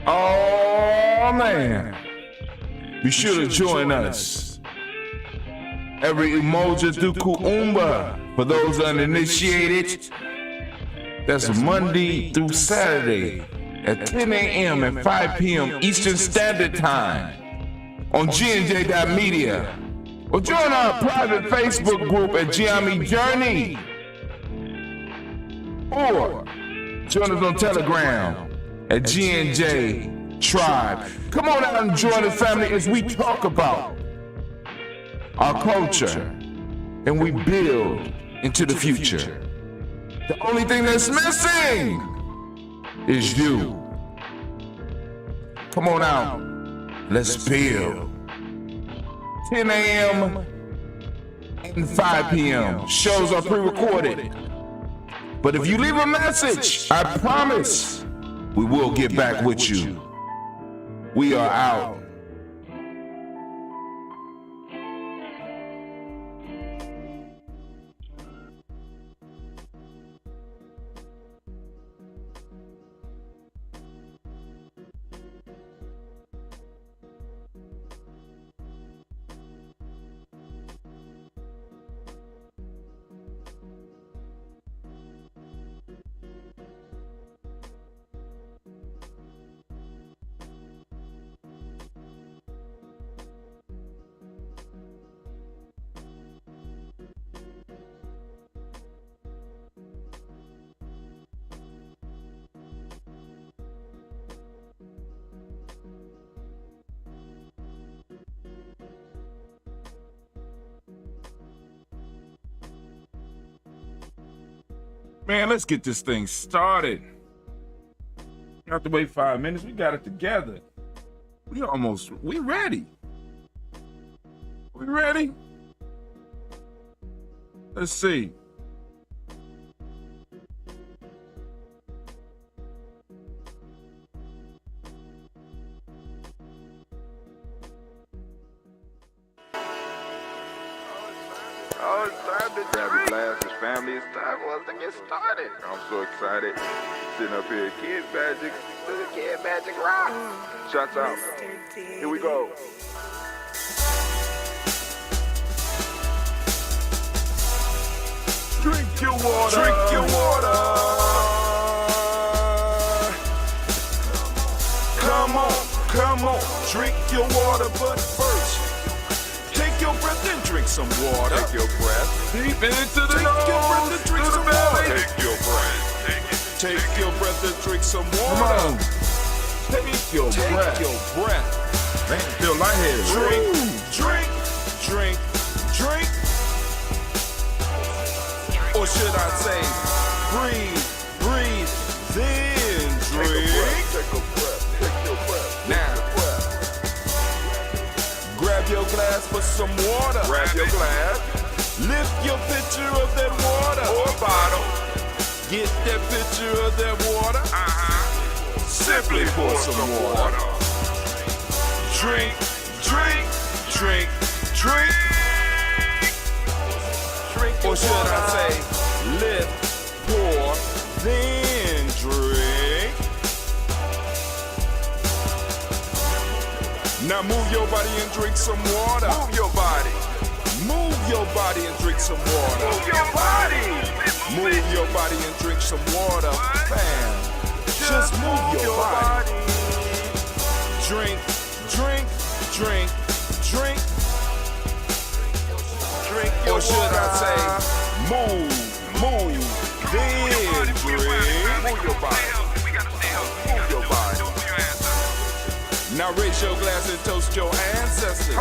Oh, man. Be sure to join us every emoji through Kuumba for those uninitiated. That's Monday through Saturday at 10 a.m. and 5 p.m. Eastern Standard Time on gnj.media. Or join our private Facebook group at Gianni Journey. Or join us on Telegram at GNJ Tribe. Come on out and join the family as we talk about our culture and we build into the future. The only thing that's missing is you. Come on out. Let's build. 10 a.m. and 5 p.m. Shows are pre-recorded. But if you leave a message, I promise we will get back with you. We are out. Man, let's get this thing started. You have to wait 5 minutes. We got it together. We ready. We ready? Let's see. Oh, it's time to grab your glasses, family. It's time for us to get started. I'm so excited. Sitting up here, Kid Magic, the Kid Magic Rock. Shots out. Here we go. Drink your water. Drink your water. Come on. Drink your water, but first, take your breath and drink some water. Take your breath. Deep into the Take nose, your breath and drink some water. Take your breath. Take your breath and drink some Come water. on. Take your breath. Take your breath. Man, feel lightheaded. Drink. Or should I say, breathe, then drink. Take a breath. Now, grab your glass for some water. Grab your glass. Lift your pitcher of that water. Or bottle. Get that pitcher of that water. Simply pour some water. Drink. Or should I say, lift, pour, then drink. Now move your body and drink some water. Move your body and drink some water. Move your body and drink some water. Bam. Just move your body. Drink. Or should I say, move, then drink. Move your body. Now raise your glass and toast your ancestors.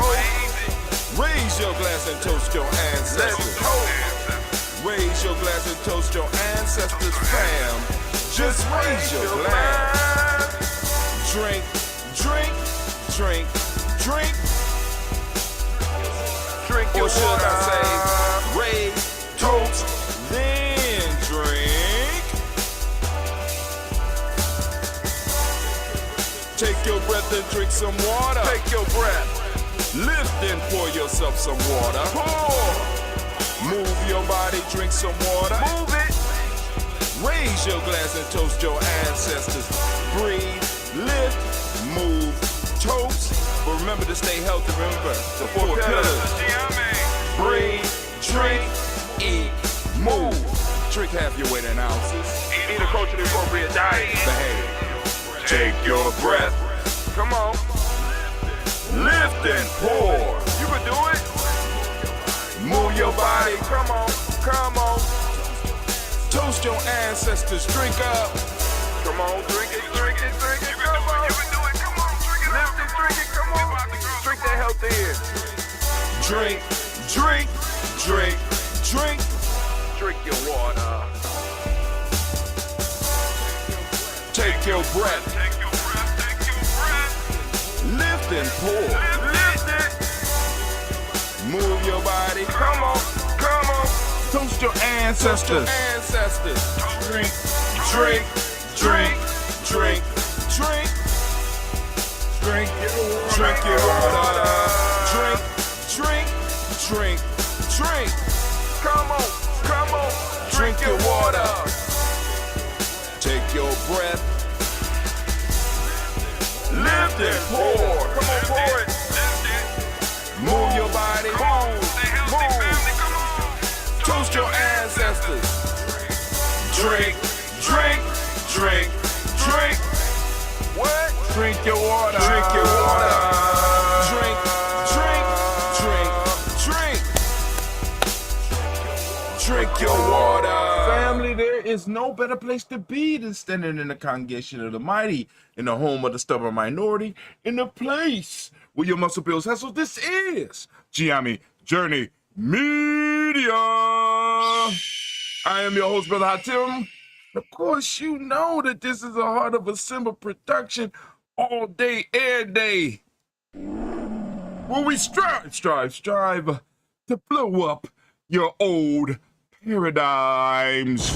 Raise your glass and toast your ancestors. Raise your glass and toast your ancestors, fam. Just raise your glass. Drink. Or should I say, raise, toast, then drink. Take your breath and drink some water. Take your breath. Lift and pour yourself some water. Pour. Move your body, drink some water. Move it. Raise your glass and toast your ancestors. Breathe, lift, to stay healthy, remember the four pillars. Breathe, drink, eat, move. Drink half your weight in ounces. Eat a culturally appropriate diet. Behave. Take your breath. Come on. Lift and pour. You can do it. Move your body. Come on. Come on. Toast your ancestors. Drink up. Come on. Drink it. Drink it. Drink it. Come on. You can do it. Come on. Drink it. Lift it. Drink it. Come on. Drink that health in. Drink, drink, drink, drink. Drink your water. Take your breath. Take your breath. Take your breath. Lift and pour. Lift it. Move your body. Come on. Come on. Toast your Toast your ancestors. ancestors. Drink, drink, drink, drink, drink. Drink your water. Drink your water. Drink, drink, drink, drink. Come on. Come on. Drink your water. Take your breath. Lift and pour. Come on, pour it. Move your body. Move. Toast your ancestors. Drink, drink, drink, drink. What? Drink your water. Drink your water. Drink, drink, drink, drink. Drink your water. Family, there is no better place to be than standing in the congregation of the mighty, in the home of the stubborn minority, in the place where your muscle bills hustle. This is Gianni Journey Media. I am your host, Brother Hatim. Of course, you know that this is a Heart of a Simba production all day, every day. Where we strive to blow up your old paradigms.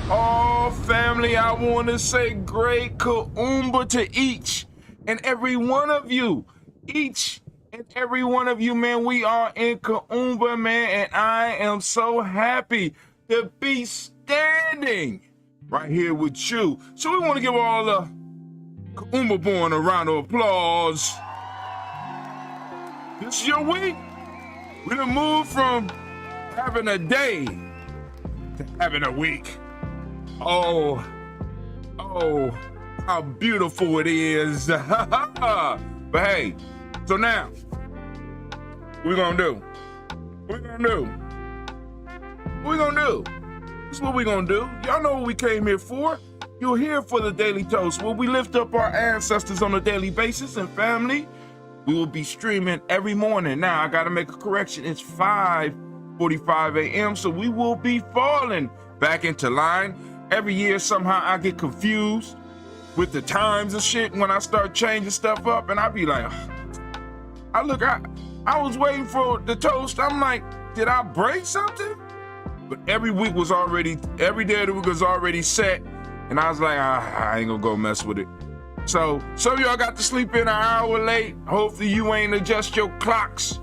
Oh, family, I want to say great Kuumba to each and every one of you. Each and every one of you, man. We are in Kuumba, man, and I am so happy to be standing right here with you. So we want to give all the Kuumba born a round of applause. This is your week. We done moved from having a day to having a week. Oh, how beautiful it is. But hey, so now, what we gonna do? What we gonna do? What we gonna do? This is what we gonna do. Y'all know what we came here for. You're here for the Daily Toast, where we lift up our ancestors on a daily basis. And family, we will be streaming every morning. Now, I gotta make a correction. It's 5:45 a.m., so we will be falling back into line. Every year, somehow, I get confused with the times and shit when I start changing stuff up, and I be like, I was waiting for the toast. I'm like, did I break something? But every day of the week was already set, and I was like, I ain't gonna go mess with it. So some of y'all got to sleep in an hour late. Hopefully you ain't adjust your clocks.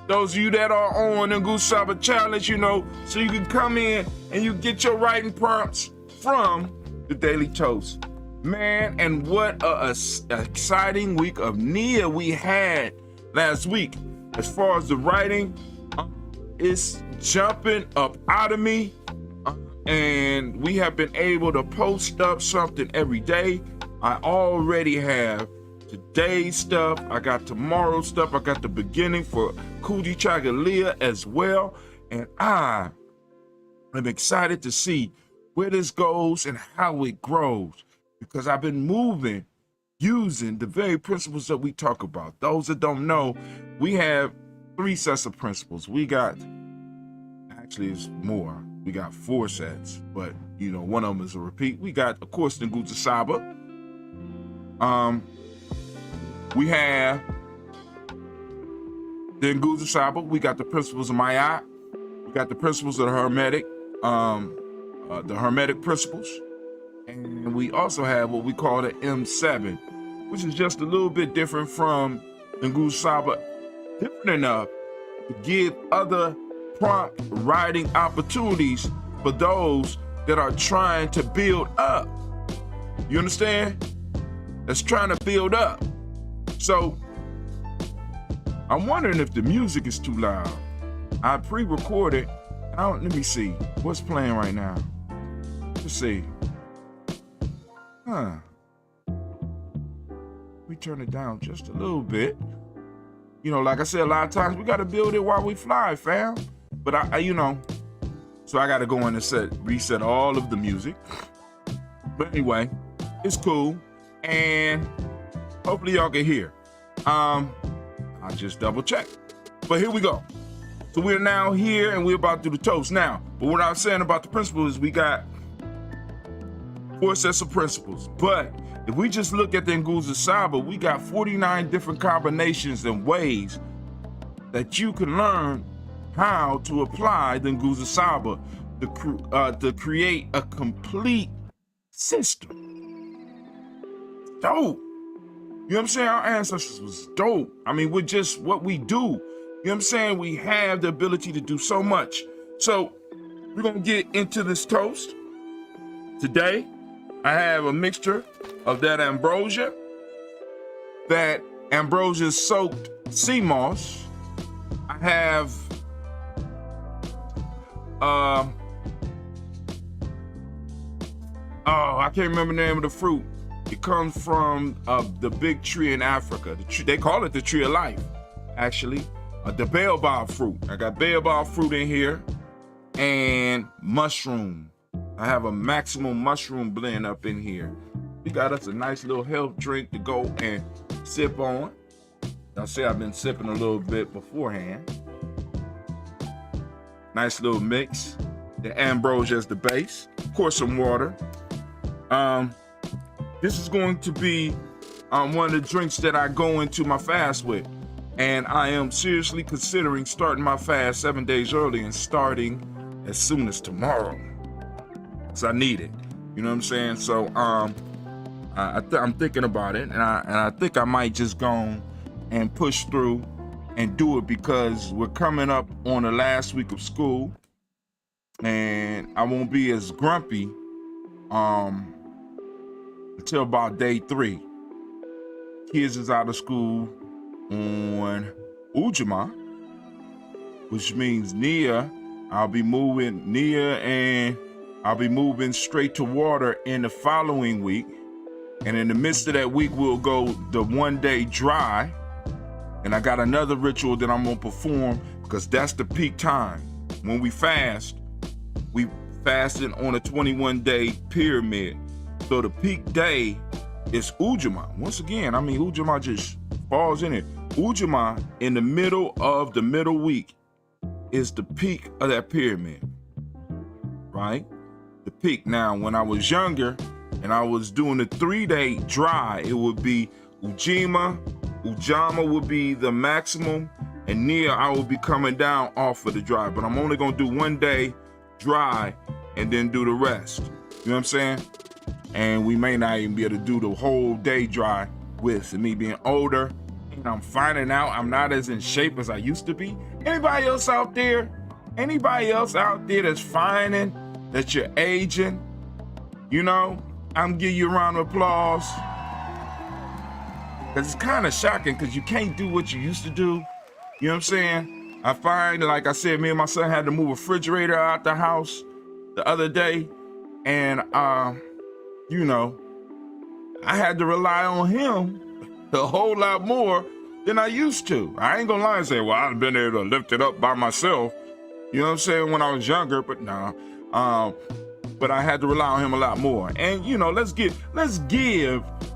Those of you that are on the Goose Saba Challenge, you know, so you can come in and you get your writing prompts from the Daily Toast. Man, and what a exciting week of Nia we had last week. As far as the writing, it's jumping up out of me. And we have been able to post up something every day. I already have today's stuff. I got tomorrow's stuff. I got the beginning for Kuji Chagalia as well. And I am excited to see where this goes and how it grows, because I've been moving using the very principles that we talk about. Those that don't know, we have 3 sets of principles. Actually it's more. We got 4 sets, but you know, one of them is a repeat. We got, of course, the Nguza Saba. We have the Nguza Saba. We got the principles of Mayat. We got the principles of the Hermetic principles. And we also have what we call the M7, which is just a little bit different from the Nguza Saba. Different enough to give other prompt writing opportunities for those that are trying to build up. You understand? That's trying to build up. So I'm wondering if the music is too loud. I pre-recorded. Let me see. What's playing right now? Let's see. We turn it down just a little bit. You know, like I said, a lot of times we got to build it while we fly, fam. But so I got to go in and reset all of the music. But anyway, it's cool. And hopefully y'all can hear. I'll just double check. But here we go. So we're now here and we're about to do the toast now. But what I was saying about the principles is we got 4 sets of principles. But if we just look at the Nguzo Saba, we got 49 different combinations and ways that you can learn how to apply the Nguzo Saba to create a complete system. Dope. You know what I'm saying? Our ancestors was dope. I mean, with just what we do. You know what I'm saying? We have the ability to do so much. So we're going to get into this toast. Today, I have a mixture of that ambrosia soaked sea moss. I have I can't remember the name of the fruit. It comes from the big tree in Africa. They call it the tree of life, actually. The baobab fruit. I got baobab fruit in here and mushroom. I have a maximum mushroom blend up in here. We got us a nice little health drink to go and sip on. I'll say I've been sipping a little bit beforehand. Nice little mix. The ambrosia is the base. Of course, some water. This is going to be one of the drinks that I go into my fast with. And I am seriously considering starting my fast 7 days early and starting as soon as tomorrow. Because I need it. You know what I'm saying? So I'm thinking about it, and I think I might just go and push through and do it because we're coming up on the last week of school, and I won't be as grumpy until about day 3. Kids is out of school on Ujima, which means I'll be moving straight to water in the following week. And in the midst of that week, we'll go the 1 day dry. And I got another ritual that I'm gonna perform because that's the peak time. When we fasted on a 21-day pyramid. So the peak day is Ujima. Once again, I mean, Ujima just falls in it. Ujima in the middle of the middle week is the peak of that pyramid, right? The peak. Now, when I was younger and I was doing the 3-day dry, it would be Ujima would be the maximum, and Nia, I will be coming down off of the dry. But I'm only gonna do 1 day dry and then do the rest. You know what I'm saying? And we may not even be able to do the whole day dry with me being older. And I'm finding out I'm not as in shape as I used to be. Anybody else out there that's finding that you're aging? You know, I'm giving you a round of applause. Because it's kind of shocking because you can't do what you used to do. You know what I'm saying? I find, like I said, me and my son had to move a refrigerator out the house the other day. And, you know, I had to rely on him a whole lot more than I used to. I ain't gonna lie and say, well, I've been able to lift it up by myself. You know what I'm saying? When I was younger, but no. But I had to rely on him a lot more. And, you know, let's give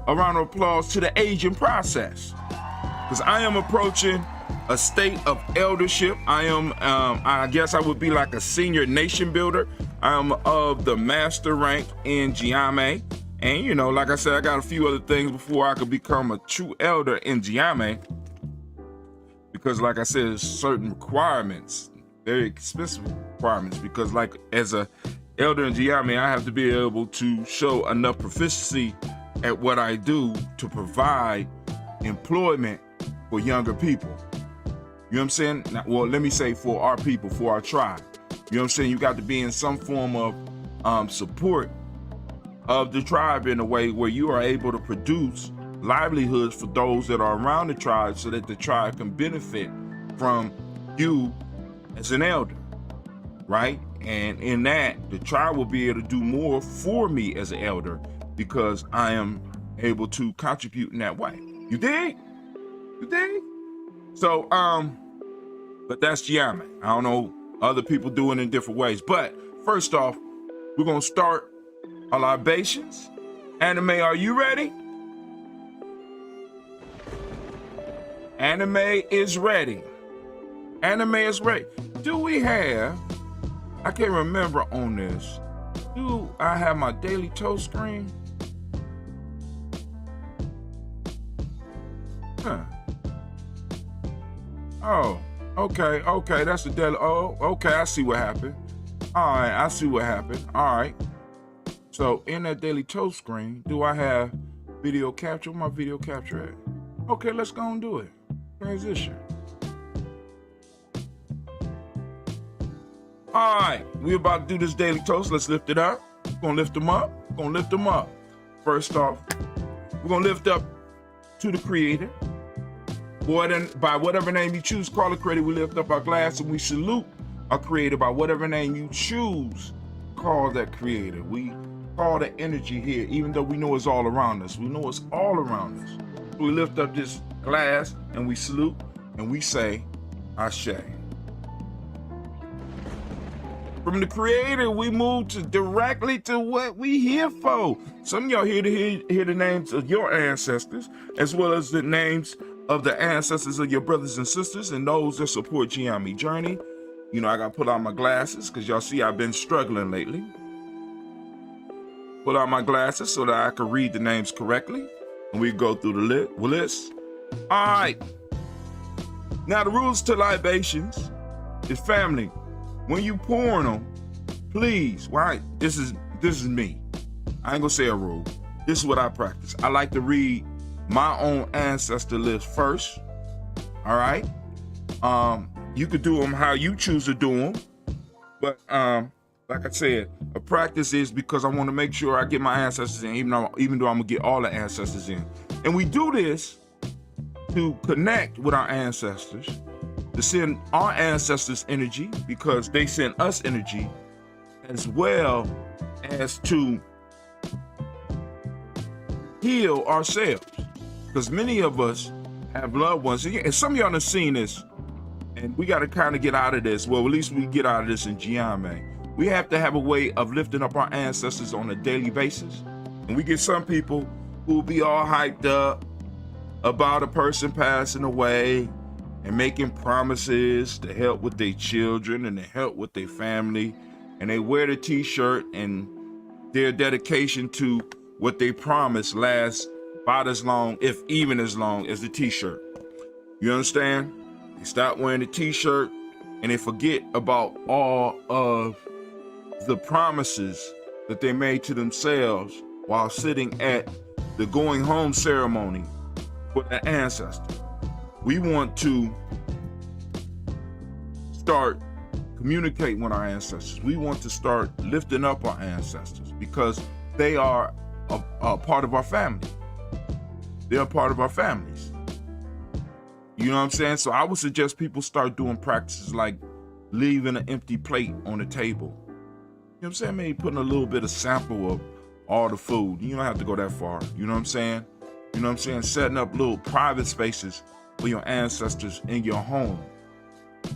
a round of applause to the aging process. Because I am approaching a state of eldership. I am, I guess I would be like a senior nation builder. I am of the master rank in Giame. And, you know, like I said, I got a few other things before I could become a true elder in Giame. Because, like I said, there's certain requirements, very expensive requirements. Because, like, as a elder in Giame, I have to be able to show enough proficiency at what I do to provide employment for younger people. You know what I'm saying? Now, well, let me say for our people, for our tribe. You know what I'm saying? You got to be in some form of support of the tribe in a way where you are able to produce livelihoods for those that are around the tribe so that the tribe can benefit from you as an elder, right? And in that, the tribe will be able to do more for me as an elder because I am able to contribute in that way. You dig? You dig? So, but that's Giame. I don't know, other people do it in different ways. But first off, we're going to start our libations. Anime, are you ready? Anime is ready. Anime is ready. Do we have, I can't remember on this, do I have my daily toast screen? Huh. Oh, okay, that's the daily, oh, okay, I see what happened. All right, I see what happened. All right. So in that daily toast screen, do I have video capture? Where my video capture at? Okay, let's go and do it. Transition. All right, we're about to do this daily toast. Let's lift it up. We're gonna lift them up. We're gonna lift them up. First off, we're gonna lift up to the Creator. By whatever name you choose, call the Creator. We lift up our glass and we salute our Creator by whatever name you choose. Call that Creator. We call the energy here, even though we know it's all around us. We know it's all around us. So we lift up this glass and we salute and we say, Ashe. From the Creator, we move directly to what we here for. Some of y'all here to hear the names of your ancestors, as well as the names of the ancestors of your brothers and sisters and those that support Giame Journey. You know, I gotta put on my glasses because y'all see I've been struggling lately. Put on my glasses so that I can read the names correctly. And we go through the list. All right. Now the rules to libations is family. When you pouring them, please, right? This is me. I ain't gonna say a rule. This is what I practice. I like to read my own ancestor list first. All right. You could do them how you choose to do them, but like I said, a practice is because I want to make sure I get my ancestors in, even though I'm gonna get all the ancestors in. And we do this to connect with our ancestors, to send our ancestors energy because they send us energy, as well as to heal ourselves. Because many of us have loved ones, and some of y'all have seen this, and we got to kind of get out of this. Well, at least we get out of this in Giame. We have to have a way of lifting up our ancestors on a daily basis. And we get some people who will be all hyped up about a person passing away and making promises to help with their children and to help with their family. And they wear the t-shirt and their dedication to what they promised lasts about as long, if even as long, as the t-shirt. You understand? They stop wearing the t-shirt and they forget about all of the promises that they made to themselves while sitting at the going home ceremony for the ancestor. We want to start communicating with our ancestors. We want to start lifting up our ancestors because they are a part of our family. They're a part of our families. You know what I'm saying? So I would suggest people start doing practices like leaving an empty plate on the table. You know what I'm saying? Maybe putting a little bit of sample of all the food. You don't have to go that far. You know what I'm saying? You know what I'm saying? Setting up little private spaces for your ancestors in your home.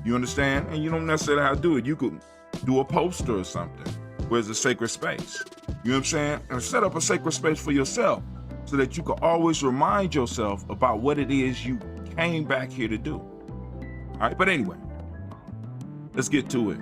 You understand? And you don't necessarily have to do it. You could do a poster or something where it's a sacred space. You know what I'm saying? And set up a sacred space for yourself so that you can always remind yourself about what it is you came back here to do. All right, but anyway, let's get to it.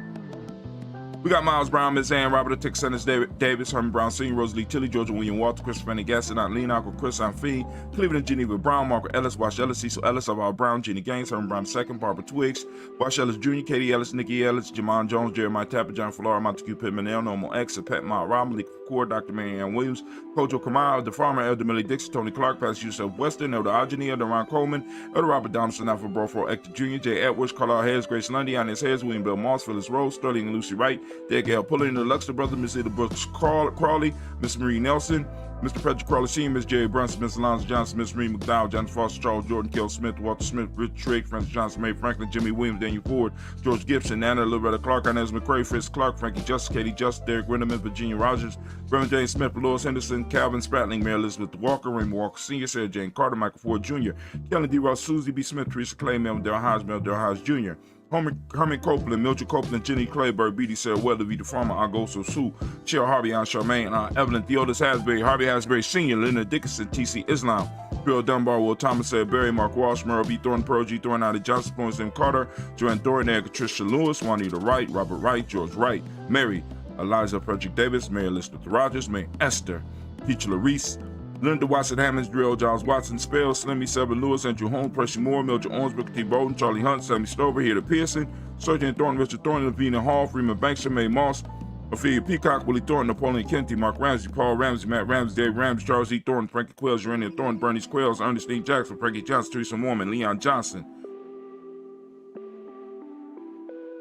We got Miles Brown, Miss Ann, Robert Tick, Sanders, Davis, Herman Brown Sr., Rosalie Tilly, Georgia William Walter, Chris Fanny Gasson, Lean Uncle Chris Fee, Cleveland Geneva Brown, Margaret Ellis, Wash Ellis, Cecil Ellis, Alvar Brown, Jenny Gaines, Herman Brown II, Barbara Twigs, Wash Ellis Jr., Katie Ellis, Nikki Ellis, Jamon Jones, Jeremiah Tapper, John Flora, Montague Pittman, El Normal X, Pet Mott Rob, Malik Core, Dr. Mary Ann Williams, Kojo Kamal, The Farmer, Elder Millie Dixon, Tony Clark, Pastor Yusuf Weston, Elder Ajani, Elder Ron Coleman, Elder Robert Donaldson, Alfred Brofro, Hector Jr., J. Edwards, Carlisle Hayes, Grace Lundy, Inez Hayes, William Bill Moss, Phyllis Rose, Sterling and Lucy Wright, Derek L. Pulling, the Luxor Brothers, Miss Ida Brooks Crawley, Miss Marie Nelson, Mr. Patrick Crawley Sr., Miss Jerry Brunson, Miss Alonzo Johnson, Miss Marie McDowell, Jonathan Foster, Charles Jordan, Kel Smith, Walter Smith, Rich Trigg, Francis Johnson, May Franklin, Jimmy Williams, Daniel Ford, George Gibson, Anna Loretta Clark, Inez McCray, Fritz Clark, Frankie Justice, Katie Justice, Derek Renneman, Virginia Rogers, Reverend James Smith, Lois Henderson, Calvin Spratling, Mary Elizabeth Walker, Raymond Walker Sr., Sarah Jane Carter, Michael Ford Jr., Kelly D. Ross, Susie B. Smith, Teresa Clay, Melvin Del Hodge Jr., Herman Copeland, Mildred Copeland, Jenny Clayburg, B.D. Sarah Weather, Vita Farmer, Agosto Sue, Cheryl Harvey, Aunt Charmaine, Evelyn Theodis Hasbury, Harvey Hasbury Sr., Leonard Dickinson, T.C. Islam, Bill Dunbar, Will Thomas, Sarah Berry, Mark Walsh, Merle B. Thornton, Pearl G. Thornton, Ida Johnson, Florence M. Carter, Joanne Thornton, Erica Tricia Lewis, Juanita Wright, Robert Wright, George Wright, Mary, Eliza Frederick Davis, Mary Elizabeth Rogers, Mary Esther, Teacher Larice, Linda Watson Hammonds, Drill, Giles Watson, Spell, Slimmy, Sever Lewis, Andrew Holmes, Percy Moore, Mildred Owens, Booker T. Bolden, Charlie Hunt, Sammy Stover, Hida Pearson, Sergeant Thornton, Richard Thornton, Lavina Hall, Freeman Banks, May Moss, Ophelia Peacock, Willie Thornton, Napoleon Kennedy, Mark Ramsey, Paul Ramsey, Matt Ramsey, Dave Ramsey, Charles E. Thornton, Frankie Quells, Urania Thornton, Bernice Quells, Ernestine Jackson, Frankie Johnson, Teresa Mormon, Leon Johnson,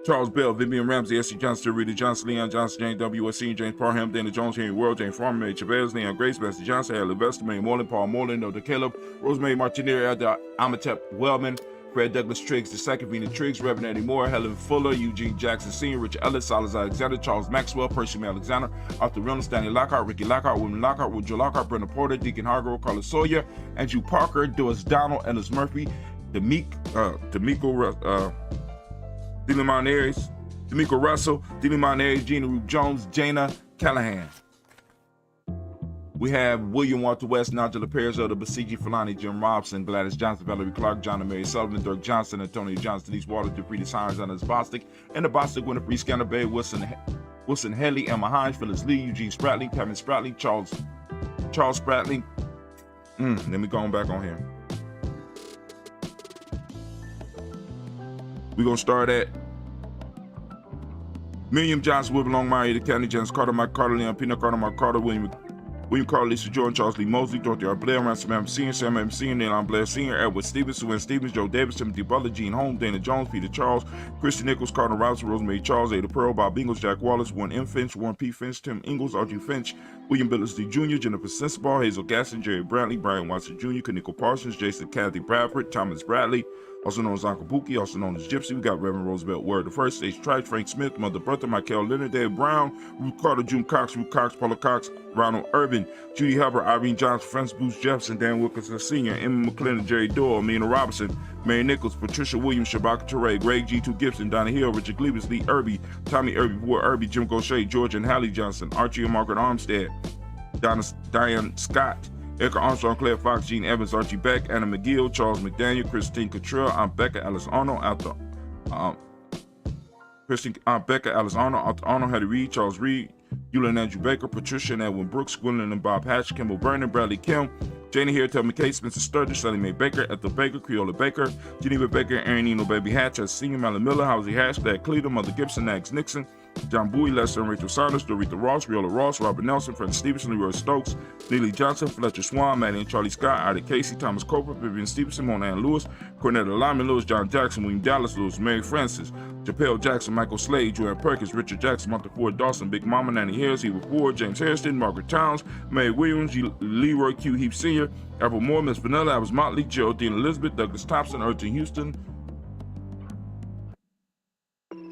Charles Bell, Vivian Ramsey, S.C. Johnson, Rita Johnson, Leon Johnson, James W. Senior, James Parham, Dana Jones, Henry World, James Farmer, Mary Chavez, Leon Grace, Bessie Johnson, Haley Vester, May Moreland, Paul Moreland, Noda Caleb, Rosemary Martinez, Elder Amatep Wellman, Fred Douglas Triggs II, Vina Triggs, Reverend Eddie Moore, Helen Fuller, Eugene Jackson Sr., Richard Ellis, Silas Alexander, Charles Maxwell, Percy Alexander, Arthur Reynolds, Stanley Lockhart, Ricky Lockhart, William Lockhart, Woodrow Lockhart, Brenda Porter, Deacon Hargrove, Carlos Sawyer, Andrew Parker, Doris Donald, Ellis Murphy, D'Amico Russell, Dilly Monares, Gina Root Jones, Jana Callahan. We have William Walter West, Nigella Paris, the Basiji Fulani, Jim Robson, Gladys Johnson, Valerie Clark, John and Mary Sullivan, Dirk Johnson, Antonio Johnson, Denise Waters, Dupreetis Hines, Anna's Bostic, and the Bostic Winifred Scanner Bay, Wilson Haley, Emma Hines, Phyllis Lee, Eugene Spratley, Kevin Spratley, Charles Spratley. Let me go back on here. We're going to start at Miriam Johnson, Wilbur Longmire, the County, James Carter, Mike Carter, Leon Peanut Carter, Mark Carter, William Carter, Lisa Jordan, Charles Lee Mosley, Dorothy R. Blair, Ransom M. Sr., Sam M. Sr., Neilon Blair Sr., Edward Stevens, Sue Stevens, Joe Davis, Timothy Butler, Gene Holmes, Dana Jones, Peter Charles, Christy Nichols, Cardinal Robinson, Rosemary Charles, Ada Pearl, Bob Ingles, Jack Wallace, Warren M. Finch, Warren P. Finch, Tim Ingles, Archie Finch, William Billingsley Jr., Jennifer Sensabaugh, Hazel Gaston, Jerry Brantley, Brian Watson Jr., Kaniko Parsons, Jason Kathy Bradford, Thomas Bradley, also known as Uncle Buki, also known as Gypsy. We got Reverend Roosevelt Word the First, H. Trice, Frank Smith, Mother Bertha, Michael Leonard, Dave Brown, Ruth Carter, June Cox, Ruth Cox, Paula Cox, Ronald Urban, Judy Hubbard, Irene Johnson, Francis Bruce Jefferson, Dan Wilkinson Sr., Emma McClendon, Jerry Doyle, Mina Robinson, Mary Nichols, Patricia Williams, Shabaka Toure, Greg G2 Gibson, Donna Hill, Richard Glebus, Lee Irby, Tommy Irby, Boy Irby, Jim Gaucher, George and Hallie Johnson, Archie and Margaret Armstead, Diane Scott, Erica Armstrong, Claire Fox, Gene Evans, Archie Beck, Anna McGill, Charles McDaniel, Christine Cottrell, Aunt Becca, Alice Arnold, Becca, Alice Arnold, Hattie Reed, Charles Reed, Eula and Andrew Baker, Patricia and Edwin Brooks, Gwendolyn and Bob Hatch, Kimball Vernon, Bradley Kim, Janie Here, Tell McKay, Spencer Sturgis, Sally Mae Baker, Ethel Baker, Creola Baker, Geneva Baker, Aaron Eno Baby Hatch, as Senior, Malin Miller, Housie Hatch, Dad Cleveland, Mother Gibson, Nags Nixon, John Bowie, Lester and Rachel Saunders, Dorita Ross, Riola Ross, Robert Nelson, Fred Stevenson, Leroy Stokes, Neely Johnson, Fletcher Swan, Maddie and Charlie Scott, Ida Casey, Thomas Coper, Vivian Stevenson, Mona Ann Lewis, Cornetta Lyman Lewis, John Jackson, William Dallas Lewis, Mary Francis, Japel Jackson, Michael Slade, Joanne Perkins, Richard Jackson, Martha Ford Dawson, Big Mama, Nanny Harris, Eva Ford, James Hairston, Margaret Towns, Mary Williams, Leroy Q. Heap Sr., Apple Moore, Miss Vanilla, Alice Motley, Geraldine Elizabeth, Douglas Thompson, Erton Houston,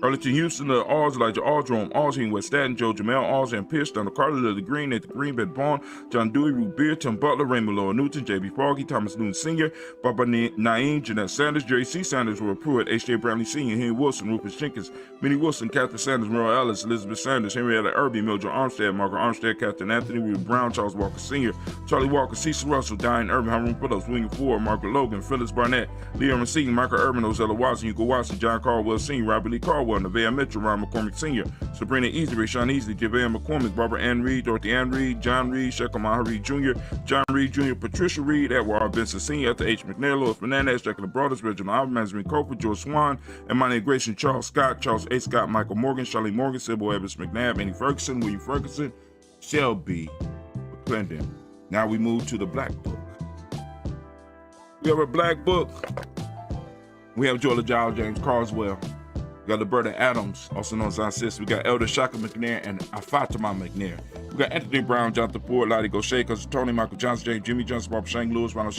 Arlington Houston, Alls, Elijah Alls, Jerome Alls, Heen West Staten, Joe Jamel Alls, and Pierce, Donald Carter, Lily Green, Nathan Green, Ben Bond, John Dewey, Root Beer, Tim Butler, Raymond Lower Newton, J.B. Foggy, Thomas Newton Sr., Barbara Naeem, Jeanette Sanders, Jerry C. Sanders, Roy Pruitt, H.J. Bramley Sr., Henry Wilson, Rufus Jenkins, Minnie Wilson, Catherine Sanders, Merle Ellis, Elizabeth Sanders, Henrietta Irby, Mildred Armstead, Margaret Armstead, Captain Anthony, Ruth Brown, Charles Walker Sr., Charlie Walker, Cecil Russell, Diane Irvin, Hiram Phillips, William Ford, Margaret Logan, Phyllis Barnett, Leo Racine, Michael Urban, Ozella Watson, Hugo Watson, John Caldwell Sr., Robert Lee Caldwell, Nevaeh Mitchell, Ron McCormick Sr., Sabrina Easley, Sean Easley, JaVale McCormick, Barbara Ann Reed, Dorothy Ann Reed, John Reed, Shekhar Maher Reed Jr., John Reed Jr., Patricia Reed, Edward R. Benson Sr., Ethel H. McNair, Louis Fernandez, Jacqueline Broadus, Reginald Alvin, Benjamin Coper, George Swan, Imani Grayson, Charles Scott, Charles A. Scott, Michael Morgan, Charlie Morgan, Sybil Evans McNabb, Annie Ferguson, William Ferguson, Shelby McClendon. Now we move to the Black Book. We have a Black Book. We have Georgia Giles, James Carswell, We got Liberta Adams, also known as our sister. We got Elder Shaka McNair and Afatima McNair. We got Anthony Brown, Jonathan Ford, Lottie Gaucher, Cousin Tony, Michael Johnson, James, Jimmy Johnson, Barbara Shane Lewis, Ronald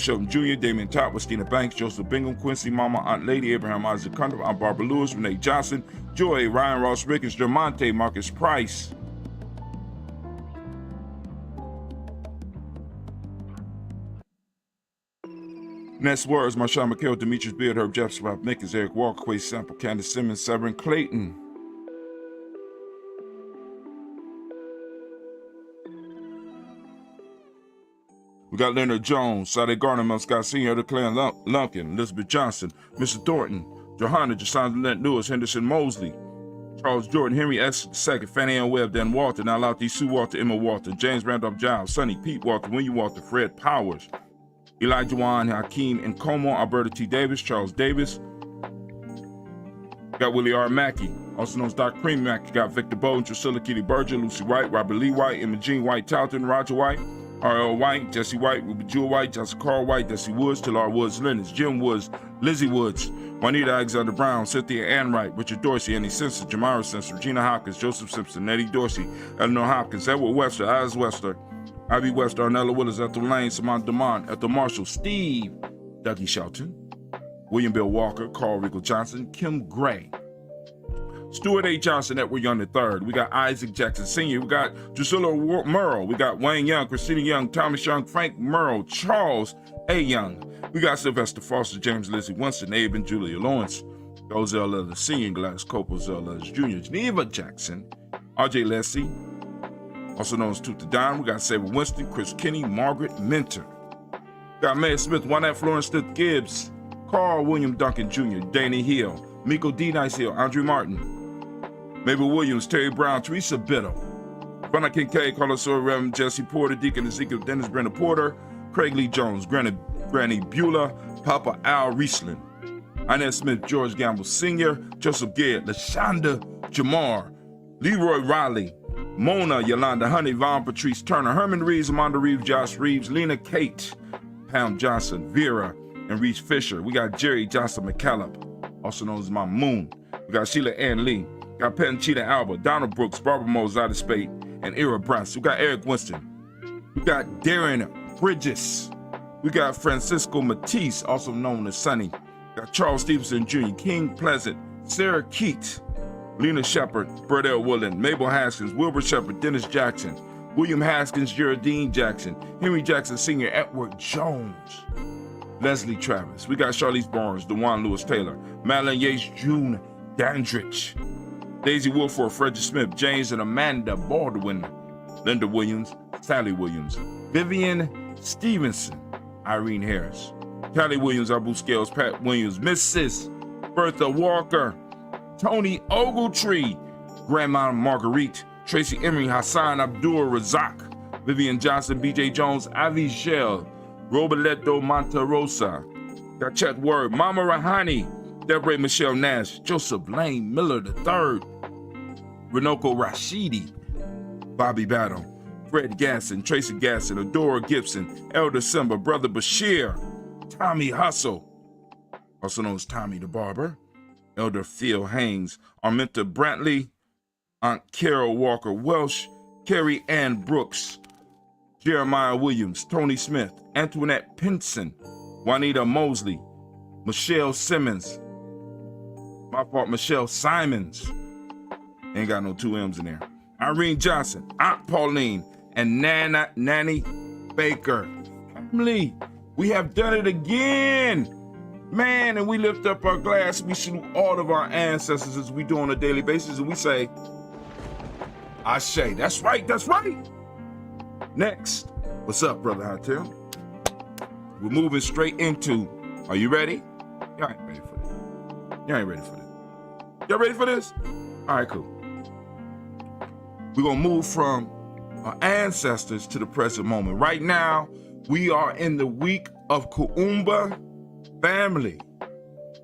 Shelton Jr., Damian Top, Christina Banks, Joseph Bingham, Quincy Mama, Aunt Lady, Abraham Isaac Cundiff, Aunt Barbara Lewis, Renee Johnson, Joy, Ryan Ross Rickens, Jermonte, Marcus Price. Next words, Marshawn McHale, Demetrius Beard, Herb Jefferson, Rob Nickens, Eric Walker, Quay Sample, Candace Simmons, Severin Clayton. We got Leonard Jones, Sade Garner, Mel Scott Sr., Claire Lumpkin, Elizabeth Johnson, Mr. Thornton, Johanna, Jason Lent Lewis, Henderson Mosley, Charles Jordan, Henry S. II, Fannie Ann Webb, Dan Walter, Now Lauti, Sue Walter, Emma Walter, James Randolph Giles, Sonny, Pete Walter, William Walter, Fred Powers, Elijah Juan, Hakeem Nkomo, Alberta T. Davis, Charles Davis. Got Willie R. Mackey, also known as Dr. Cream Mackey. Got Victor Bowden, Drusilla Kitty Berger, Lucy White, Robert Lee White, Emma Jean White, Talton, Roger White, R.L. White, Jesse White, Ruby Jewel White, Jessica Carl White, Desi Woods, Talar Woods, Lennox, Jim Woods, Lizzie Woods, Juanita Alexander Brown, Cynthia Ann Wright, Richard Dorsey, Annie Simpson, Jamira Simpson, Regina Hopkins, Joseph Simpson, Nettie Dorsey, Eleanor Hopkins, Edward Webster, Alice Webster, Ivy West, Arnella Willis, Ethel Lane, Samantha Demond, Ethel Marshall, Steve, Dougie Shelton, William Bill Walker, Carl Riegel Johnson, Kim Gray, Stuart A. Johnson, Edward Young III. We got Isaac Jackson Sr. We got Drusilla Merle. We got Wayne Young, Christina Young, Thomas Young, Frank Merle, Charles A. Young. We got Sylvester Foster, James Lizzie Winston, Abe and Julia Lawrence, Ozell Leathers Sr., Gladys Cope, Ozell Leathers Jr., Geneva Jackson, R.J. Leslie, also known as Tooth the Don. We got Sabre Winston, Chris Kinney, Margaret Minter. We got Mae Smith, Juanette Florence Smith Gibbs, Carl William Duncan Jr., Danny Hill, Miko D. Nice Hill, Andre Martin, Mabel Williams, Terry Brown, Teresa Biddle, Brenda Kincaid, Carlos Sawyer, Reverend Jesse Porter, Deacon Ezekiel Dennis, Brenda Porter, Craig Lee Jones, Granny Beulah, Papa Al Riesling, Inez Smith, George Gamble Sr., Joseph Gadd, LaShonda Jamar, Leroy Riley, Mona Yolanda Honey, Vaughn Patrice Turner, Herman Reeves, Amanda Reeves, Josh Reeves, Lena Kate, Pam Johnson, Vera, and Reese Fisher. We got Jerry Johnson McCallum, also known as Mama Moon. We got Sheila Ann Lee. We got Penn Cheetah Alba, Donald Brooks, Barbara Moses Spade, and Ira Bryce. We got Eric Winston. We got Darren Bridges. We got Francisco Matisse, also known as Sonny. We got Charles Stevenson Jr., King Pleasant, Sarah Keat, Lena Shepard, Burdell Woodland, Mabel Haskins, Wilbur Shepard, Dennis Jackson, William Haskins, Geraldine Jackson, Henry Jackson Sr., Edward Jones, Leslie Travis. We got Charlize Barnes, DeJuan Lewis Taylor, Madeline Yates, June Dandridge, Daisy Wilford, Frederick Smith, James and Amanda Baldwin, Linda Williams, Sally Williams, Vivian Stevenson, Irene Harris, Callie Williams, Abu Scales, Pat Williams, Mrs. Bertha Walker, Tony Ogletree, Grandma Marguerite, Tracy Emery, Hassan Abdul Razak, Vivian Johnson, BJ Jones, Avi Shell, Roberto Monterosa, got Chet Word, Mama Rahani, Deborah Michelle Nash, Joseph Lane Miller III, Renoko Rashidi, Bobby Battle, Fred Gasson, Tracy Gasson, Adora Gibson, Elder Simba, Brother Bashir, Tommy Hustle, also known as Tommy the Barber, Elder Phil Haynes, Arminta Brantley, Aunt Carol Walker Welsh, Carrie Ann Brooks, Jeremiah Williams, Tony Smith, Antoinette Pinson, Juanita Mosley, Michelle Simmons, Michelle Simons, ain't got no two M's in there, Irene Johnson, Aunt Pauline, and Nanny Baker. Family, we have done it again. Man, and we lift up our glass. We salute all of our ancestors as we do on a daily basis, and we say, Ashe. That's right, that's right. Next, what's up, Brother Hotel? We're moving straight into, are you ready? Y'all ain't ready for this. Y'all ain't ready for this. Y'all ready for this? All right, cool. We're going to move from our ancestors to the present moment. Right now, we are in the week of Kuumba. Family,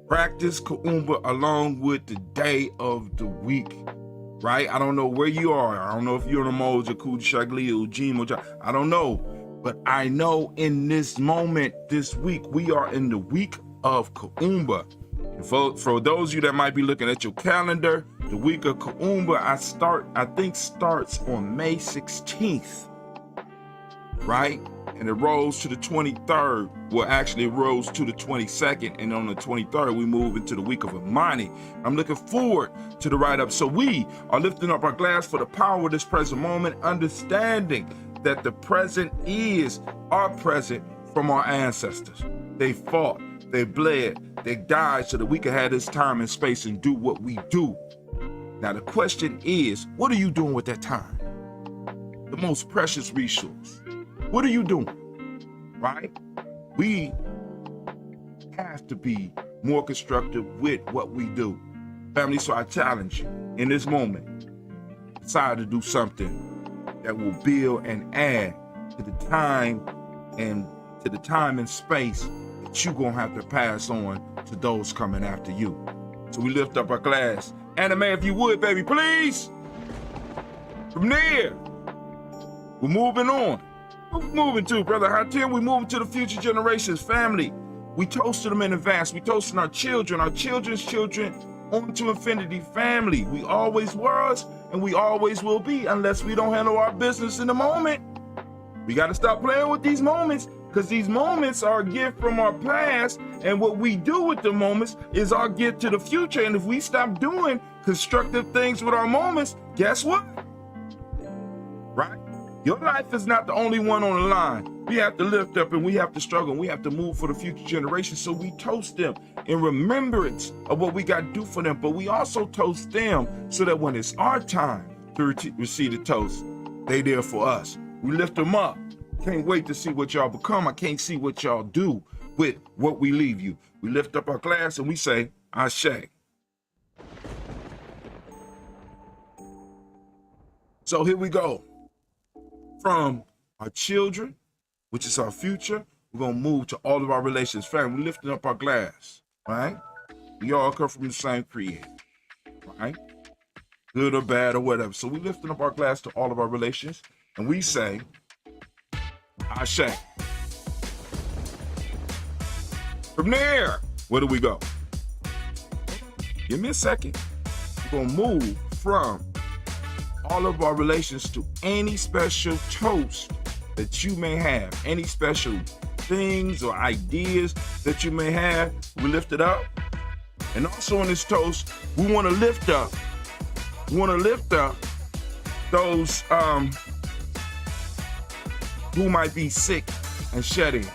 practice Kuumba along with the day of the week, right? I don't know where you are. I don't know if you're in Umoja, Kuja, Shagli, Ujima, I don't know. But I know in this moment, this week, we are in the week of Kuumba. For those of you that might be looking at your calendar, the week of Kuumba, I think starts on May 16th, right? And it rolls to the 23rd. Well, actually, it rolls to the 22nd. And on the 23rd, we move into the week of Imani. I'm looking forward to the write-up. So we are lifting up our glass for the power of this present moment, understanding that the present is our present from our ancestors. They fought, they bled, they died so that we could have this time and space and do what we do. Now, the question is, what are you doing with that time? The most precious resource. What are you doing, right? We have to be more constructive with what we do. Family, so I challenge you in this moment, decide to do something that will build and add to the time and space that you're gonna have to pass on to those coming after you. So we lift up our glass. Anime, if you would, baby, please. From there, we're moving on. What we moving to, Brother Hatim? We moving to the future generations, family. We toasted them in advance. We toasting our children, our children's children, on to infinity, family. We always was, and we always will be, unless we don't handle our business in the moment. We got to stop playing with these moments, because these moments are a gift from our past, and what we do with the moments is our gift to the future. And if we stop doing constructive things with our moments, guess what? Right? Your life is not the only one on the line. We have to lift up and we have to struggle and we have to move for the future generations. So we toast them in remembrance of what we got to do for them. But we also toast them so that when it's our time to receive the toast, they there for us. We lift them up. Can't wait to see what y'all become. I can't see what y'all do with what we leave you. We lift up our glass and we say, Ashe. So here we go. From our children, which is our future, we're going to move to all of our relations. Family, we're lifting up our glass, right? We all come from the same creator, right? Good or bad or whatever. So we're lifting up our glass to all of our relations, and we say, Ashe. From there, where do we go? Give me a second. We're going to move from all of our relations to any special toast that you may have, any special things or ideas that you may have. We lift it up. And also in this toast, we want to lift up those who might be sick and shedding.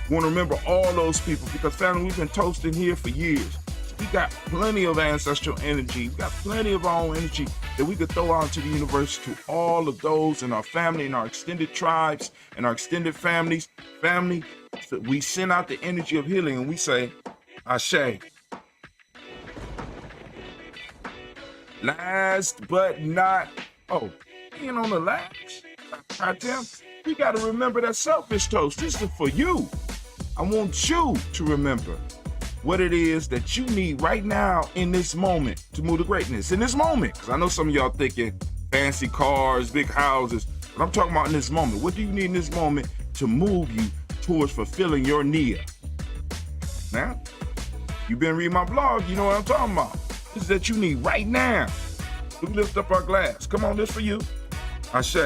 We want to remember all those people, because family, we've been toasting here for years. We got plenty of ancestral energy. We got plenty of our own energy that we could throw out into the universe to all of those in our family, in our extended tribes, and our extended families. Family, so we send out the energy of healing and we say, Ashe. Last but not, being on the last, we got to remember that selfish toast. This is for you. I want you to remember what it is that you need right now in this moment to move to greatness. In this moment, because I know some of y'all thinking fancy cars, big houses, but I'm talking about in this moment. What do you need in this moment to move you towards fulfilling your need? Now, you've been reading my blog, you know what I'm talking about. This is that you need right now. We lift up our glass. Come on, this for you. Ashe.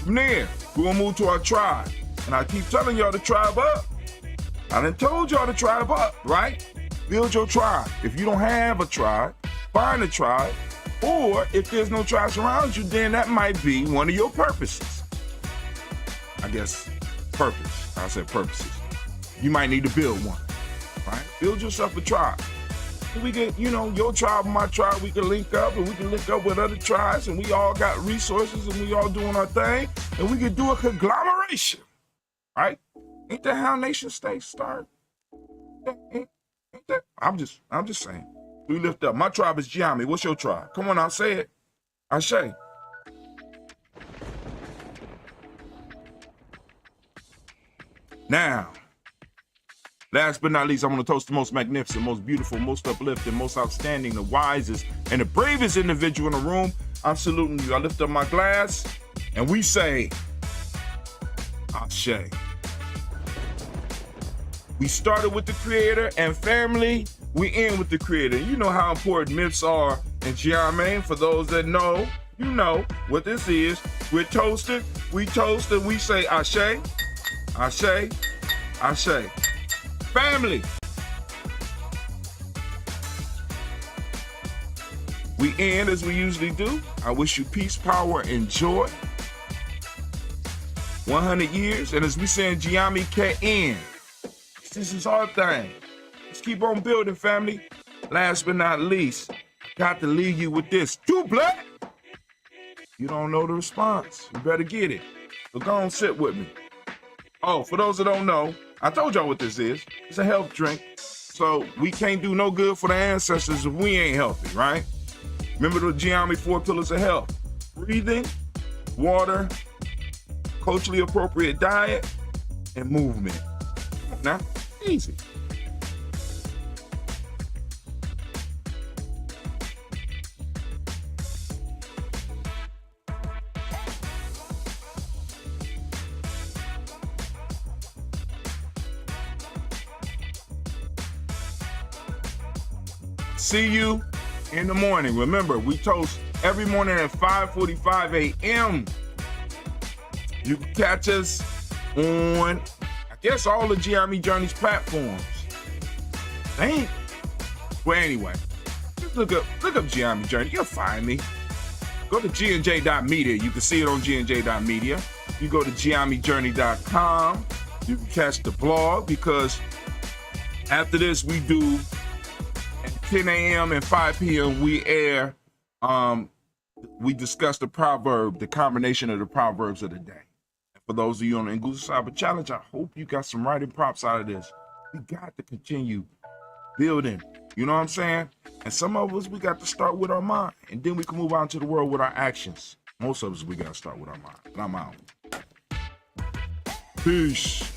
From there, we're gonna move to our tribe. And I keep telling y'all to tribe up. I done told y'all to tribe up, right? Build your tribe. If you don't have a tribe, find a tribe. Or if there's no tribes around you, then that might be one of your purposes. I guess purpose. I said purposes. You might need to build one, right? Build yourself a tribe. We get, your tribe and my tribe, we can link up and we can link up with other tribes and we all got resources and we all doing our thing and we can do a conglomeration. Right? Ain't that how nation states start? Ain't that? I'm just saying. We lift up. My tribe is Giami. What's your tribe? Come on, I'll say it. Ashe. Now, last but not least, I'm going to toast the most magnificent, most beautiful, most uplifting, most outstanding, the wisest, and the bravest individual in the room. I'm saluting you. I lift up my glass, and we say, Ashe. We started with the creator, and family, we end with the creator. You know how important myths are in Giamme. For those that know, you know what this is. We're toasted, we toast, and we say Ashe, Ashe, Ashe. Family. We end as we usually do. I wish you peace, power, and joy. 100 years, and as we say in Giamme, K-N. This is our thing. Let's keep on building, family. Last but not least, got to leave you with this. Too black? You don't know the response. You better get it. So go on, sit with me. Oh, for those that don't know, I told y'all what this is. It's a health drink. So we can't do no good for the ancestors if we ain't healthy, right? Remember the Giamme 4 pillars of health. Breathing, water, culturally appropriate diet, and movement. Now, easy. See you in the morning. Remember, we toast every morning at 5:45 a.m. You can catch us on, I guess, all the Giamme Journeys platforms. Dang. Well, anyway, just look up Giamme Journey. You'll find me. Go to gnj.media. You can see it on gnj.media. You go to giammejourney.com. You can catch the blog, because after this we do at 10 a.m. and 5 p.m. we air. We discuss the proverb, the combination of the proverbs of the day. For those of you on the Ngusa Cyber Challenge, I hope you got some writing props out of this. We got to continue building, you know what I'm saying? And some of us, we got to start with our mind, and then we can move out into the world with our actions. Most of us, we got to start with our mind. And I'm out. Peace.